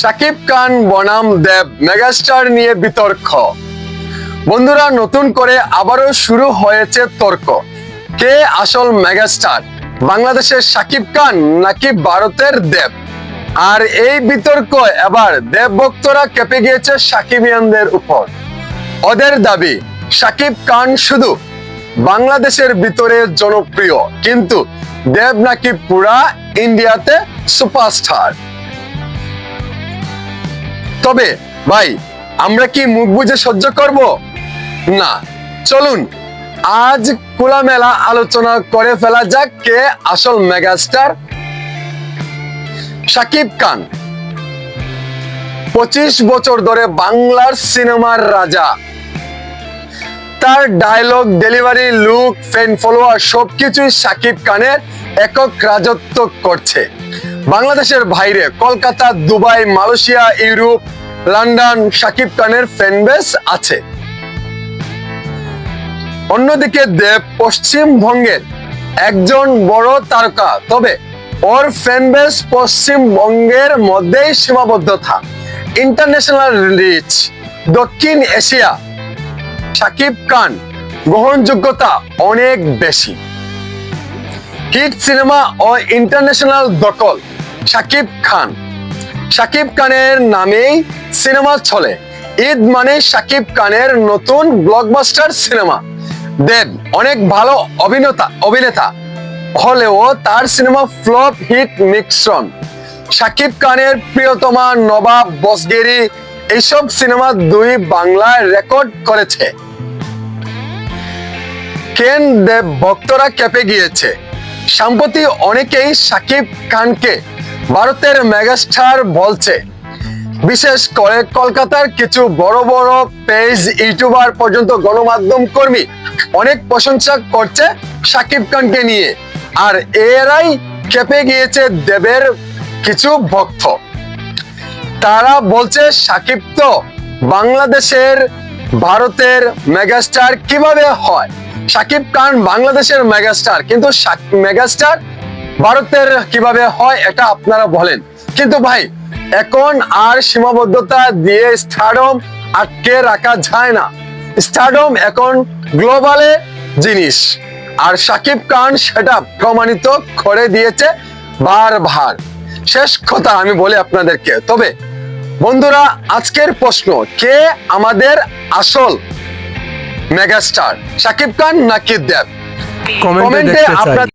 শাকিব খান বনাম দেব মেগাস্টার নিয়ে বিতর্ক। বন্ধুরা, নতুন করে আবারও শুরু হয়েছে তর্ক। কে আসল মেগাস্টার, বাংলাদেশের শাকিব খান নাকি ভারতের দেব? আর এই বিতর্ক এবার দেব ভক্তরা কেঁপে গিয়েছে শাকিবিয়ানদের উপর। ওদের দাবি শাকিব খান শুধু বাংলাদেশের ভিতরে জনপ্রিয়, কিন্তু দেব নাকি পুরা ইন্ডিয়াতে সুপারস্টার। তবে ভাই, আমরা কি মুখ বুজে সহ্য করব? না, চলুন আজ খোলামেলা আলোচনা করে ফেলা যাক কে আসল মেগাস্টার। শাকিব খান 25 বছর ধরে বাংলার সিনেমার রাজা। তার dialogue, delivery, look, fan follower সবকিছুই শাকিব খানের একক রাজত্ব করছে। বাংলাদেশের বাইরে Kolkata, Dubai, Malaysia, Europe, London Shakib খানের ফ্যান বেস আছে। অন্যদিকে দেব পশ্চিমবঙ্গের একজন বড় তারকা, তবে ওর ফ্যান বেস পশ্চিমবঙ্গের মধ্যেই সীমাবদ্ধতা। ইন্টারন্যাশনাল রিচ দক্ষিণ এশিয়া শাকিব খান গ্রহণযোগ্যতা অনেক বেশি। হিট সিনেমা ও ইন্টারন্যাশনাল দখল শাকিব খান। শাকিব খানের নামেই সিনেমা চলে। ঈদ মানে শাকিব খানের নতুন ব্লকবাস্টার সিনেমা। দেব অনেক ভালো অভিনেতা হলেও তার সিনেমা ফ্লপ হিট মিশ্রণ। শাকিব খানের প্রিয়তমা, নবাব, বসগেরি এইসব সিনেমা দুই বাংলায় রেকর্ড করেছে। কেন দেব ভক্তরা কেঁপে গিয়েছে। সম্প্রতি অনেকেই শাকিব খানকে ভারতের মেগাস্টার বলছে। বিশেষ করে কলকাতার কিছু বড় বড় পেজ, ইউটিউবার পর্যন্ত গণমাধ্যম কর্মী অনেক প্রশংসা করছে শাকিব খানকে নিয়ে। আর এরাই কেঁপে গিয়েছে দেবের কিছু ভক্ত। তারা বলছে শাকিব তো বাংলাদেশের, ভারতের মেগাস্টার কিভাবে হয়? শাকিব খান বাংলাদেশের মেগাস্টার, কিন্তু মেগাস্টার ভারতের কিভাবে হয় এটা আপনারা বলেন। কিন্তু ভাই, এখন আর সীমাবদ্ধতা দিয়ে স্টারডম আটকে রাখা যায় না। স্টারডম এখন গ্লোবালে জিনিস, আর শাকিব খান সেটা প্রমাণিত করে দিয়েছে বারবার। শেষ কথা আমি বলি আপনাদেরকে, তবে বন্ধুরা, আজকের প্রশ্ন, কে আমাদের আসল মেগাস্টার, শাকিব খান নাকি দেব? কমেন্টে আপনার